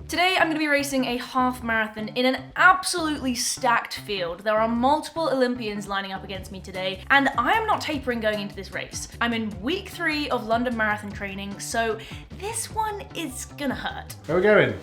Today I'm going to be racing a half marathon in an absolutely stacked field. There are multiple Olympians lining up against me today, and I am not tapering going into this race. I'm in week 3 of London Marathon training, so this one is gonna hurt. Where are we going?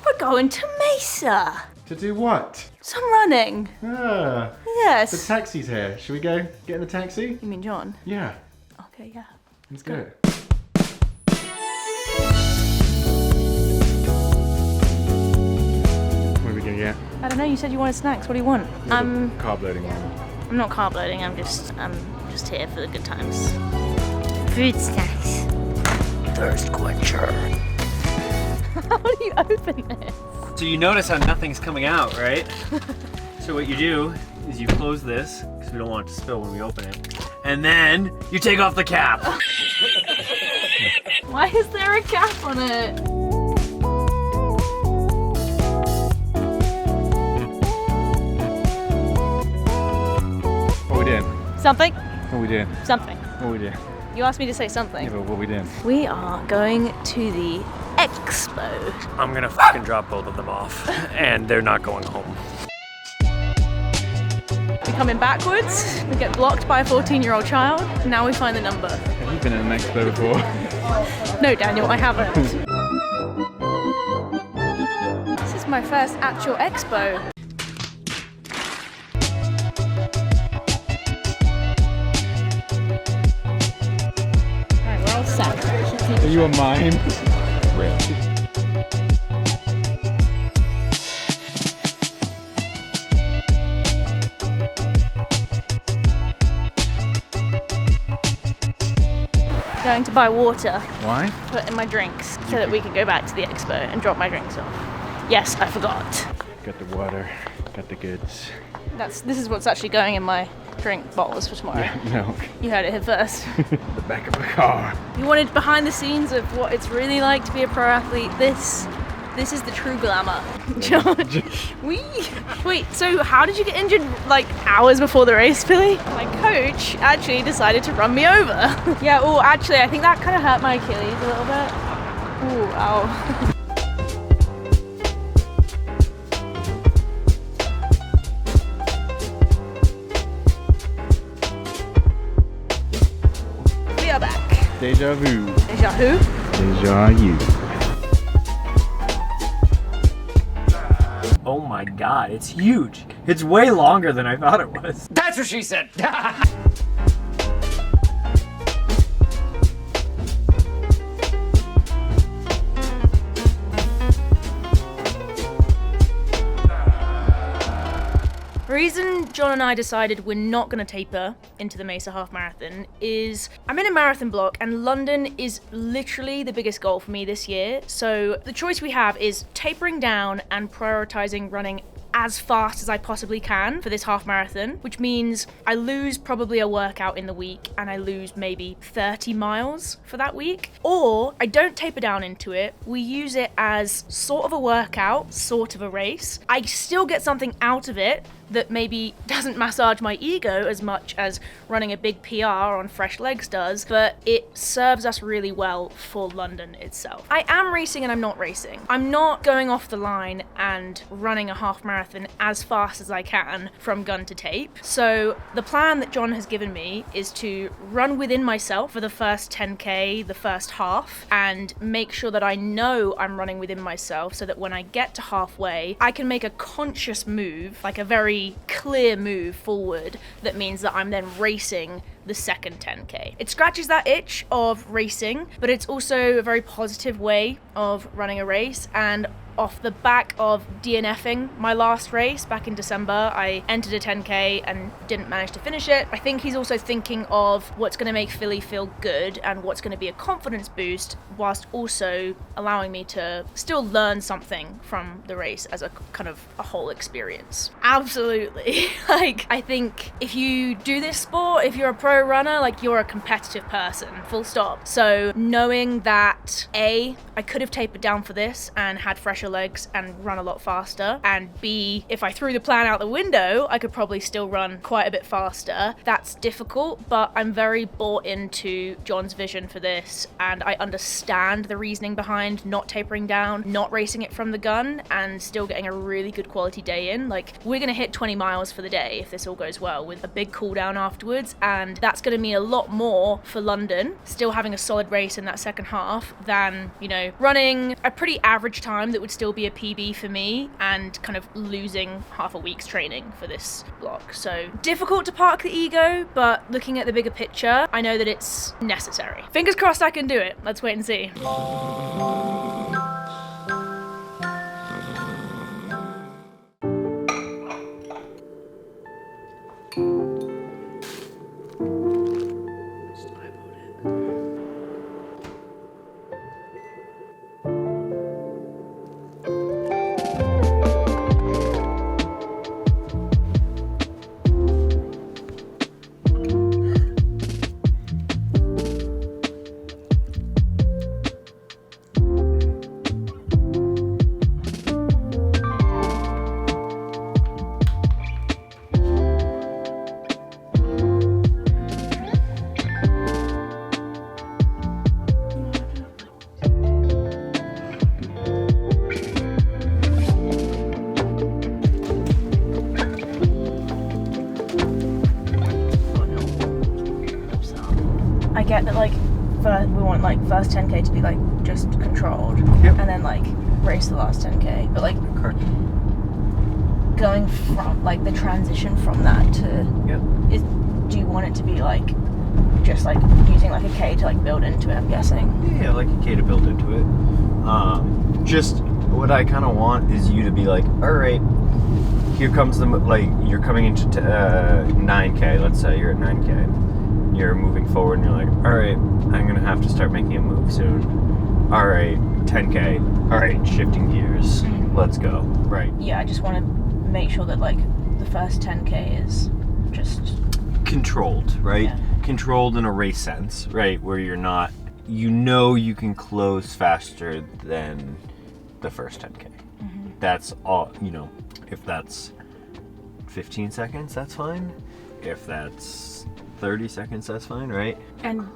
We're going to Mesa. To do what? Some running. Ah. Yes. The taxi's here. Should we go get in the taxi? You mean John? Yeah. Okay, yeah. Let's go. What are we gonna get? I don't know, you said you wanted snacks. What do you want? Carb loading one. I'm not carb loading, I'm just here for the good times. Food snacks. Thirst quencher. How do you open this? So you notice how nothing's coming out, right? So what you do is you close this, because we don't want it to spill when we open it, and then you take off the cap. Why is there a cap on it? What are we doing? Something? What are we doing? Something. What are we doing? You asked me to say something. Yeah, but what are we doing? We are going to the Expo. I'm gonna fucking drop both of them off, and they're not going home. We come in backwards, we get blocked by a 14-year-old child, now we find the number. Have you been in an expo before? No, Daniel, I haven't. This is my first actual expo. Alright, we're all set. Are you a mime? Going to buy water, Why? put in my drinks, so that we can go back to the expo and drop my drinks off. Yes, I forgot. Got the water, got the goods. This is what's actually going in my drink bottles for tomorrow. Milk. You heard it here first. The back of a car. You wanted behind the scenes of what it's really like to be a pro athlete. This is the true glamour. John, wait, so how did you get injured like hours before the race, Phily? My coach actually decided to run me over. Yeah, oh, actually, I think that kind of hurt my Achilles a little bit. Ooh, ow. We are back. Deja vu. Deja who? Deja you. Oh my god, it's huge. It's way longer than I thought it was. That's what she said. The reason John and I decided we're not going to taper into the Mesa Half Marathon is I'm in a marathon block and London is literally the biggest goal for me this year. So the choice we have is tapering down and prioritizing running as fast as I possibly can for this half marathon, which means I lose probably a workout in the week and I lose maybe 30 miles for that week. Or I don't taper down into it, we use it as sort of a workout, sort of a race. I still get something out of it that maybe doesn't massage my ego as much as running a big PR on fresh legs does, but it serves us really well for London itself. I am racing and I'm not racing. I'm not going off the line and running a half marathon as fast as I can from gun to tape. So the plan that John has given me is to run within myself for the first 10K, the first half, and make sure that I know I'm running within myself so that when I get to halfway, I can make a conscious move, like a very clear move forward that means that I'm then racing the second 10K. It scratches that itch of racing, but it's also a very positive way of running a race. And off the back of DNFing my last race back in December, I entered a 10K and didn't manage to finish it. I think he's also thinking of what's going to make Philly feel good and what's going to be a confidence boost, whilst also allowing me to still learn something from the race as a kind of a whole experience. Absolutely. Like, I think if you do this sport, if you're a pro you're a runner, like you're a competitive person, full stop. So knowing that A, I could have tapered down for this and had fresher legs and run a lot faster, and B, if I threw the plan out the window, I could probably still run quite a bit faster. That's difficult, but I'm very bought into John's vision for this, and I understand the reasoning behind not tapering down, not racing it from the gun, and still getting a really good quality day in. Like, we're gonna hit 20 miles for the day if this all goes well, with a big cool down afterwards, and that's gonna mean a lot more for London, still having a solid race in that second half, than, you know, running a pretty average time that would still be a PB for me, and kind of losing half a week's training for this block. So difficult to park the ego, but looking at the bigger picture, I know that it's necessary. Fingers crossed I can do it. Let's wait and see. I get that, like, we want, like, first 10k to be, like, just controlled, Yep. and then, like, race the last 10k, but, like, going from, like, the transition from that to, do you want it to be, like, just, like, using, like, a K to, like, build into it, I'm guessing? Yeah, like a K to build into it. Just what I kind of want is you to be like, all right, here comes the, like, you're coming into 9k, let's say you're at 9k. You're moving forward and you're like, all right, I'm gonna have to start making a move soon. All right, 10k. All right, shifting gears. Let's go. Right. Yeah, I just want to make sure that, like, the first 10k is just Controlled, right? Yeah. Controlled in a race sense, right? Where you're not, you know, you can close faster than the first 10k. That's all, you know, if that's 15 seconds, that's fine. If that's 30 seconds, that's fine, right? And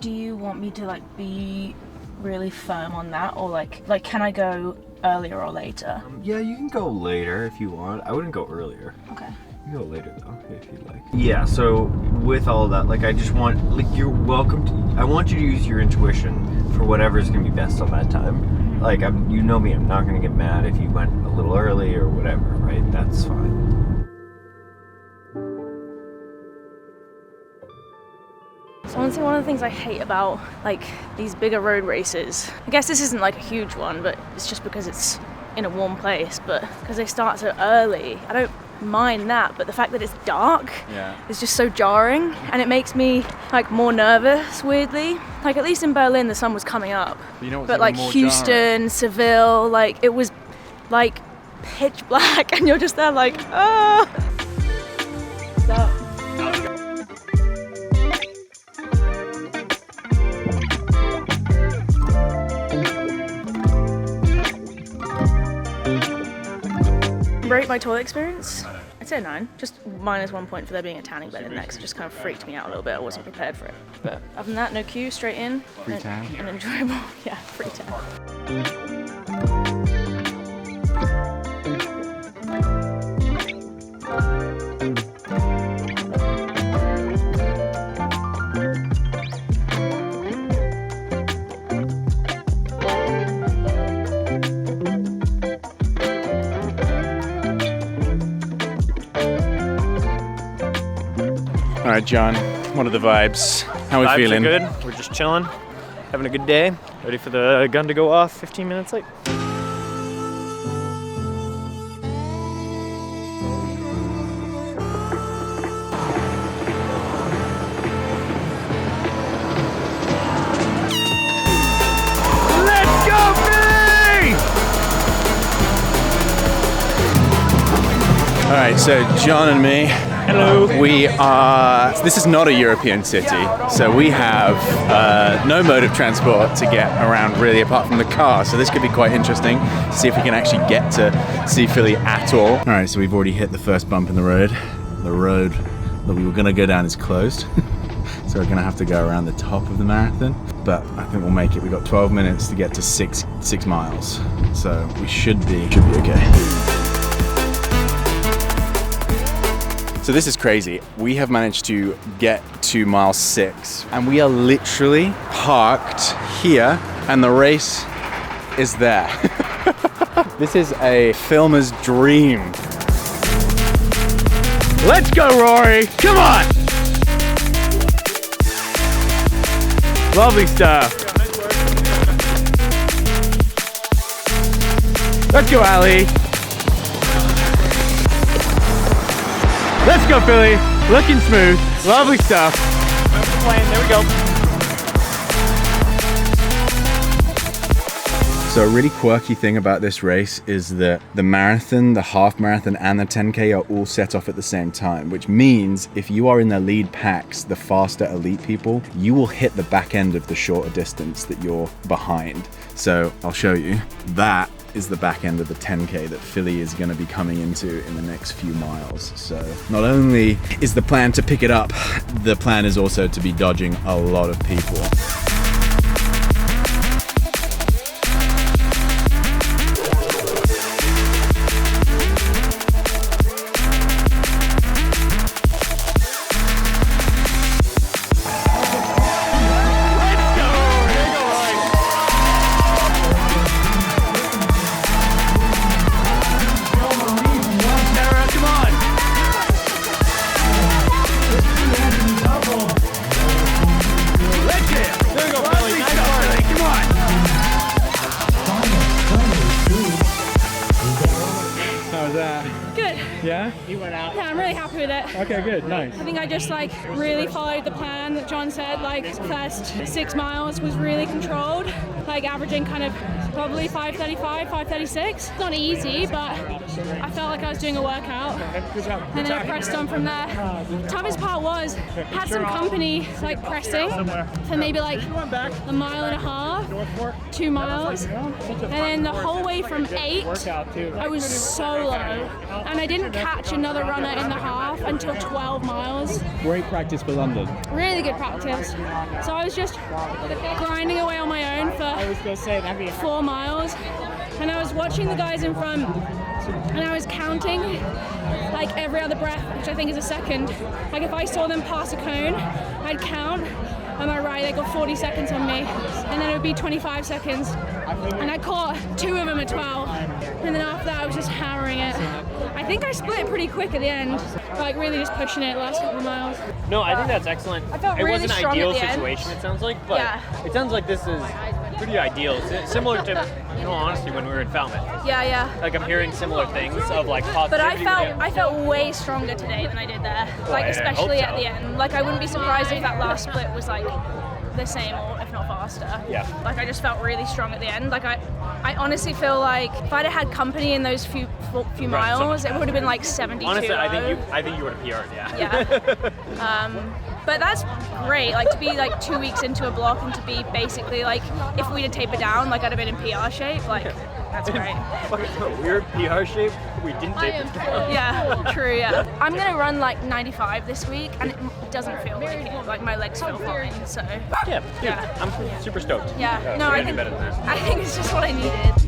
do you want me to, like, be really firm on that, or like can I go earlier or later? Yeah, you can go later if you want. I wouldn't go earlier. Okay. You can go later though, if you like. Yeah, so with all of that, like, I just want, like, you're welcome to, I want you to use your intuition for whatever's gonna be best on that time. Like, you know me, I'm not gonna get mad if you went a little early or whatever, right? That's fine. So honestly, one of the things I hate about, like, these bigger road races, I guess this isn't like a huge one, but it's just because it's in a warm place, but because they start so early, I don't mind that, but the fact that it's dark is just so jarring, and it makes me, like, more nervous, weirdly. Like, at least in Berlin the sun was coming up, You know what's but even like more Houston, jarring? Seville, like, it was like pitch black, and you're just there like, ah. Stop. Rate my toilet experience? I'd say a 9. Just -1 point for there being a tanning bed in there, 'cause it just kind of freaked me out a little bit. I wasn't prepared for it. But other than that, no queue, straight in. Free tan? And enjoyable. Yeah, free tan. All right, John, what are the vibes? How are we Vibes feeling? are good. We're just chilling, having a good day. Ready for the gun to go off 15 minutes late. Let's go, Philly! All right, so John and me Hello. This is not a European city, so we have no mode of transport to get around really apart from the car. So this could be quite interesting to see if we can actually get to see Philly at all. All right, so we've already hit the first bump in the road. The road that we were gonna go down is closed. So we're gonna have to go around the top of the marathon, but I think we'll make it. We've got 12 minutes to get to six miles. So we should be okay. So this is crazy. We have managed to get to mile 6 and we are literally parked here and the race is there. This is a filmer's dream. Let's go, Rory, come on! Lovely stuff. Let's go, Ali. Let's go, Philly. Looking smooth. Lovely stuff. There we go. So a really quirky thing about this race is that the marathon, the half marathon and the 10K are all set off at the same time, which means if you are in the lead packs, the faster elite people, you will hit the back end of the shorter distance that you're behind. So I'll show you. That is the back end of the 10K that Philly is going to be coming into in the next few miles. So not only is the plan to pick it up, the plan is also to be dodging a lot of people. Yeah? You went out. Yeah, I'm really happy with it. Okay, good, nice. I think I just really followed the plan that John said. First 6 miles was really controlled, averaging kind of probably 5:35, 5:36. Not easy, but I felt like I was doing a workout. And then I pressed on from there. Toughest part was, had some company pressing for maybe a mile and a half, 2 miles. And then the whole way from 8, I was so low. And I didn't catch another runner in the half until 12 miles. Great practice for London. Really good practice. So I was just grinding away on my own for 4 miles. And I was watching the guys in front and I was counting every other breath, which I think is a second. If I saw them pass a cone, I'd count. Am I right? They got 40 seconds on me. And then it would be 25 seconds. And I caught 2 of them at 12. And then after that, I was just hammering it. I think I split it pretty quick at the end. Really just pushing it the last couple of miles. No, I think that's excellent. I felt it really was an strong ideal at the end. situation, it sounds like, but Yeah. it sounds like this is pretty ideal. It's similar to, in all honesty, when we were in Falmouth. Yeah. I'm hearing similar things of positivity. But I felt way stronger today than I did there. Especially at the end. I wouldn't be surprised if that last split was the same or if not faster. Yeah. I just felt really strong at the end. I honestly feel if I'd have had company in those few miles, it would have been 72. Honestly, I think you would have PR'd, yeah. Yeah. But that's great. To be 2 weeks into a block and to be basically if we'd have tapered down, I'd have been in PR shape. That's great. Weird PR shape. We didn't taper down. Yeah, true, yeah. I'm gonna run 95 this week and it doesn't feel like it. My legs feel fine, so. Yeah. I'm super stoked. Yeah, no, we're I gonna do think better than that. I think it's just what I needed.